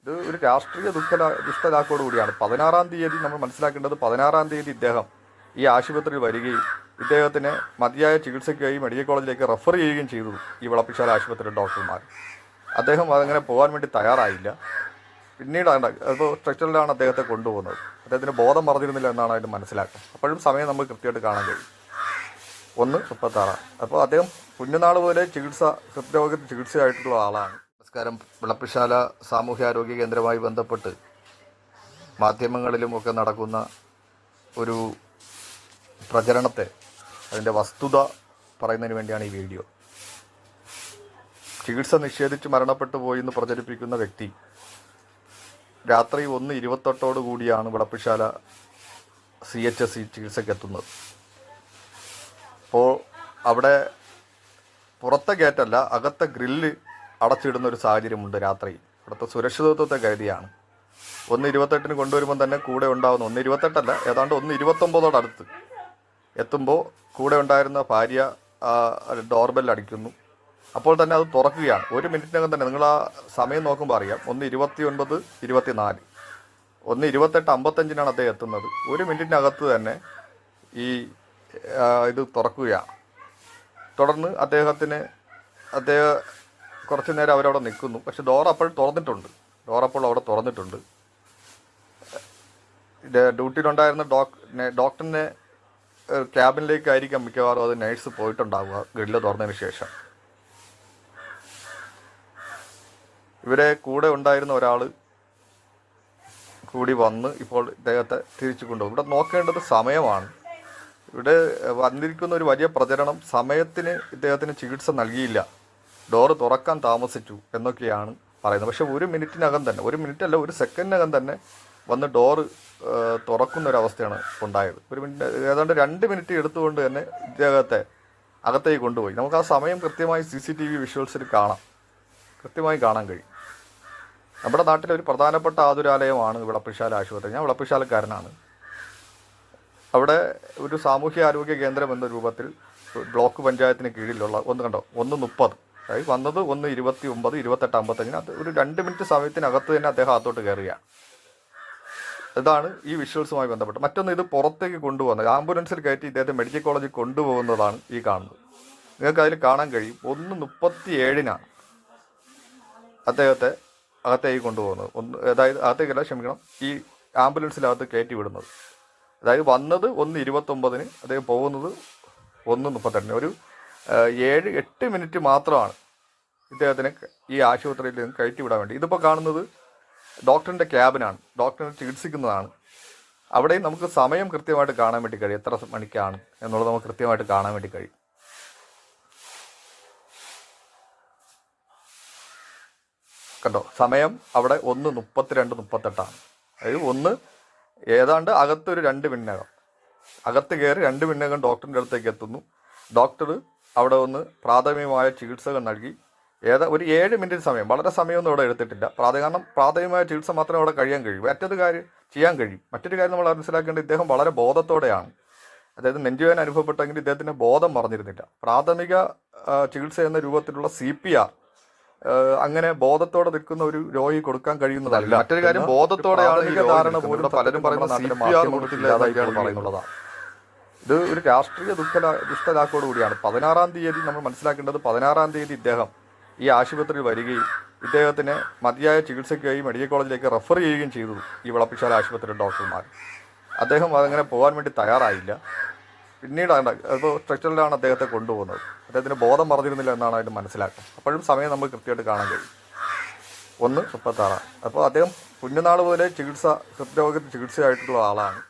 ഇത് ഒരു രാഷ്ട്രീയ ദുഷ്ടലാക്കോട് കൂടിയാണ്. 16-ാം തീയതി നമ്മൾ മനസ്സിലാക്കേണ്ടത്, 16-ാം തീയതി ഇദ്ദേഹം ഈ ആശുപത്രിയിൽ വരികയും ഇദ്ദേഹത്തിന് മതിയായ ചികിത്സയ്ക്കായി മെഡിക്കൽ കോളേജിലേക്ക് റെഫർ ചെയ്യുകയും ചെയ്തു ഈ വിളപ്പിശാല ആശുപത്രിയിലെ ഡോക്ടർമാർ. അദ്ദേഹം അതങ്ങനെ പോകാൻ വേണ്ടി തയ്യാറായില്ല. പിന്നീടാണ് അപ്പോൾ സ്ട്രെച്ചറിലാണ് അദ്ദേഹത്തെ കൊണ്ടുപോകുന്നത്. അദ്ദേഹത്തിന് ബോധം മറന്നിരുന്നില്ല എന്നാണ് അതിന് മനസ്സിലാക്കുക. അപ്പോഴും സമയം നമുക്ക് കൃത്യമായിട്ട് കാണാൻ കഴിയും. 1:36. അപ്പോൾ അദ്ദേഹം കുഞ്ഞുനാൾ മുതലേ ഹൃദ്രോഗത്തിന് ചികിത്സയായിട്ടുള്ള ആളാണ്. നമസ്കാരം. വിളപ്പിശാല സാമൂഹ്യാരോഗ്യ കേന്ദ്രവുമായി ബന്ധപ്പെട്ട് മാധ്യമങ്ങളിലുമൊക്കെ നടക്കുന്ന ഒരു പ്രചരണത്തെ, അതിൻ്റെ വസ്തുത പറയുന്നതിന് വേണ്ടിയാണ് ഈ വീഡിയോ. ചികിത്സ നിഷേധിച്ച് മരണപ്പെട്ടു പോയി എന്ന് പ്രചരിപ്പിക്കുന്ന വ്യക്തി രാത്രി 1:28 കൂടിയാണ് വിളപ്പിശാല CHSC ചികിത്സയ്ക്കെത്തുന്നത്. അപ്പോൾ അവിടെ പുറത്തെ ഗേറ്റല്ല, അകത്തെ ഗ്രില്ല് അടച്ചിടുന്ന ഒരു സാഹചര്യമുണ്ട് രാത്രി. ഇവിടുത്തെ സുരക്ഷിതത്വത്തെ കരുതിയാണ്. 1:28 കൊണ്ടുവരുമ്പോൾ തന്നെ കൂടെ ഉണ്ടാകുന്നു. 1:28 ഏതാണ്ട് 1:29 എത്തുമ്പോൾ കൂടെ ഉണ്ടായിരുന്ന ഭാര്യ ഡോർബെൽ അടിക്കുന്നു. അപ്പോൾ തന്നെ അത് തുറക്കുകയാണ്. 1 മിനിറ്റിനകം തന്നെ, നിങ്ങൾ ആ സമയം നോക്കുമ്പോൾ അറിയാം, 1:29, 24, 1:28:55 അദ്ദേഹം എത്തുന്നത്. 1 മിനിറ്റിനകത്ത് തന്നെ ഇത് തുറക്കുകയാണ്. തുടർന്ന് അദ്ദേഹം കുറച്ച് നേരം അവരവിടെ നിൽക്കുന്നു. പക്ഷെ ഡോർ അപ്പോൾ അവിടെ തുറന്നിട്ടുണ്ട്. ഡ്യൂട്ടിയിലുണ്ടായിരുന്ന ഡോക്ടറിനെ ക്യാബിനിലേക്കായിരിക്കാം മിക്കവാറും അത് നഴ്സ് പോയിട്ടുണ്ടാവുക ഗ്രില്ല് തുറന്നതിന് ശേഷം. ഇവരെ കൂടെ ഉണ്ടായിരുന്ന ഒരാൾ കൂടി വന്ന് ഇപ്പോൾ ഇദ്ദേഹത്തെ തിരിച്ചു കൊണ്ടുപോകും. ഇവിടെ നോക്കേണ്ടത് സമയമാണ്. ഇവിടെ വന്നിരിക്കുന്ന ഒരു വലിയ പ്രചരണം സമയത്തിന് ഇദ്ദേഹത്തിന് ചികിത്സ നൽകിയില്ല, ഡോറ് തുറക്കാൻ താമസിച്ചു എന്നൊക്കെയാണ് പറയുന്നത്. പക്ഷേ 1 മിനിറ്റിനകം തന്നെ, 1 മിനിറ്റല്ല, 1 സെക്കൻഡിനകം തന്നെ വന്ന് ഡോറ് തുറക്കുന്നൊരവസ്ഥയാണ് ഉണ്ടായത്. 1 മിനിറ്റ്, ഏതാണ്ട് 2 മിനിറ്റ് എടുത്തുകൊണ്ട് തന്നെ ഇദ്ദേഹത്തെ അകത്തേക്ക് കൊണ്ടുപോയി. നമുക്ക് ആ സമയം കൃത്യമായി CCTV വിഷ്വൽസിൽ കൃത്യമായി കാണാൻ കഴിയും. നമ്മുടെ നാട്ടിലെ ഒരു പ്രധാനപ്പെട്ട ആതുരാലയമാണ് വിളപ്പിശാല ആശുപത്രി. ഞാൻ വിളപ്പിശാലക്കാരനാണ്. അവിടെ ഒരു സാമൂഹ്യ ആരോഗ്യ കേന്ദ്രം എന്ന രൂപത്തിൽ ബ്ലോക്ക് പഞ്ചായത്തിന് കീഴിലുള്ള 1:30 വന്നത് 1:29, 28:55 അത് ഒരു 2 മിനിറ്റ് സമയത്തിനകത്ത് തന്നെ അദ്ദേഹം അകത്തോട്ട് കയറുകയാണ്. ഇതാണ് ഈ വിഷ്വൽസുമായി ബന്ധപ്പെട്ട്. മറ്റൊന്ന്, ഇത് പുറത്തേക്ക് കൊണ്ടുപോകുന്നത്, ആംബുലൻസിൽ കയറ്റി ഇദ്ദേഹത്തെ മെഡിക്കൽ കോളേജിൽ കൊണ്ടുപോകുന്നതാണ് ഈ കാണുന്നത്. നിങ്ങൾക്ക് അതിൽ കാണാൻ കഴിയും. 1:37 അദ്ദേഹത്തെ അകത്തേക്ക് കൊണ്ടുപോകുന്നത്. അതായത് അകത്തേക്കല്ല, ഈ ആംബുലൻസിനകത്ത് കയറ്റി വിടുന്നത്. അതായത് വന്നത് 1:29, അദ്ദേഹം പോകുന്നത് 1:38. ഒരു 7-8 മിനിറ്റ് മാത്രമാണ് ഇദ്ദേഹത്തിന് ഈ ആശുപത്രിയിൽ നിന്ന് കയറ്റി വിടാൻ വേണ്ടി. ഇതിപ്പോൾ കാണുന്നത് ഡോക്ടറിൻ്റെ ക്യാബിനാണ്, ഡോക്ടറിനെ ചികിത്സിക്കുന്നതാണ്. അവിടെയും നമുക്ക് സമയം കൃത്യമായിട്ട് കാണാൻ വേണ്ടി കഴിയും, എത്ര മണിക്കാണ് എന്നുള്ളത് നമുക്ക് കൃത്യമായിട്ട് കാണാൻ വേണ്ടി കഴിയും. കണ്ടോ, സമയം അവിടെ 1:32, 38. അതായത് ഏതാണ്ട് അകത്തൊരു 2 മിനിറ്റിനകം അകത്ത് കയറി 2 മിനിറ്റിനകം ഡോക്ടറിൻ്റെ അടുത്തേക്ക് എത്തുന്നു. ഡോക്ടർ അവിടെ പ്രാഥമികമായ ചികിത്സകൾ നൽകി. ഒരു 7 മിനിറ്റ് സമയം, വളരെ സമയമൊന്നും ഇവിടെ എടുത്തിട്ടില്ല. കാരണം പ്രാഥമികമായ ചികിത്സ മാത്രമേ അവിടെ ചെയ്യാൻ കഴിയും. മറ്റൊരു കാര്യം നമ്മൾ മനസ്സിലാക്കേണ്ടത്, ഇദ്ദേഹം വളരെ ബോധത്തോടെയാണ്. അതായത് നെഞ്ചുവേദന അനുഭവപ്പെട്ടെങ്കിൽ ഇദ്ദേഹത്തിൻ്റെ ബോധം മറന്നിരുന്നില്ല. പ്രാഥമിക ചികിത്സ എന്ന രൂപത്തിലുള്ള CPR അങ്ങനെ ബോധത്തോടെ നിൽക്കുന്ന ഒരു രോഗി കൊടുക്കാൻ കഴിയുന്നതല്ല. മറ്റൊരു കാര്യം, ബോധത്തോടെയാണ് ധാരണ പോലും പലരും പറയുന്നത് പറയുന്നുള്ളതാണ്. ഇത് ഒരു രാഷ്ട്രീയ ദുഷ്ടലാക്കോട് കൂടിയാണ്. 16-ാം തീയതി നമ്മൾ മനസ്സിലാക്കേണ്ടത്, 16-ാം തീയതി ഇദ്ദേഹം ഈ ആശുപത്രിയിൽ വരികയും ഇദ്ദേഹത്തിന് മതിയായ ചികിത്സയ്ക്കായി മെഡിക്കൽ കോളേജിലേക്ക് റെഫർ ചെയ്യുകയും ചെയ്തു ഈ വിളപ്പിശാല ആശുപത്രിയിലെ ഡോക്ടർമാർ. അദ്ദേഹം അതങ്ങനെ പോകാൻ വേണ്ടി തയ്യാറായില്ല. പിന്നീടാണ് അപ്പോൾ സ്ട്രെച്ചറിലാണ് അദ്ദേഹത്തെ കൊണ്ടുപോകുന്നത്. അദ്ദേഹത്തിന് ബോധം മറന്നിരുന്നില്ല എന്നാണ് അതിന് മനസ്സിലാക്കുക. അപ്പോഴും സമയം നമുക്ക് കൃത്യമായിട്ട് കാണാൻ കഴിയും. 1:36. അപ്പോൾ അദ്ദേഹം കുഞ്ഞുനാൾ മുതലേ ഹൃദ്രോഗത്തിന് ചികിത്സയായിട്ടുള്ള ആളാണ്.